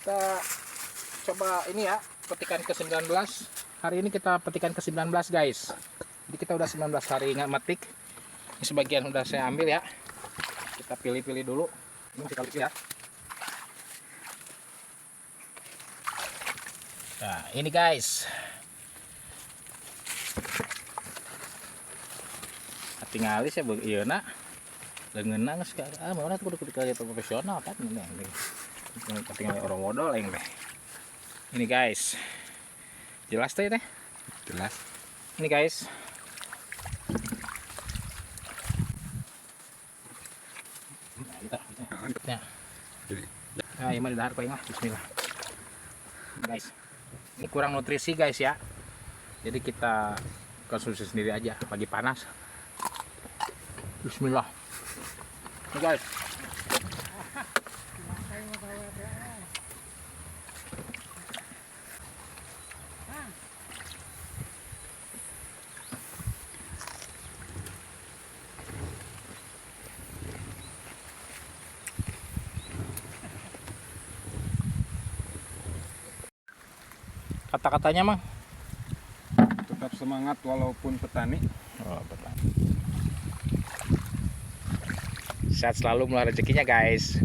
Kita coba ini ya, petikan ke-19. Hari ini kita petikan ke-19 guys. Jadi kita udah 19 hari nggak metik. Ini sebagian udah saya ambil ya. Kita pilih-pilih dulu. Ini kita lihat ya. Nah ini guys, tinggal ya iya nak lengenang sekarang mana tuh kudu profesional kan ini tinggal orang modal yang deh. Ini guys, jelas tuh ya teh, jelas. Ini guys, nah ini mah di dahar koeng lah. Bismillah guys, ini kurang nutrisi guys ya, jadi kita konsumsi sendiri aja pagi panas. Bismillah ini guys. Kata-katanya mah tetap semangat walaupun petani. oh, petani sehat selalu, mulai rezekinya guys.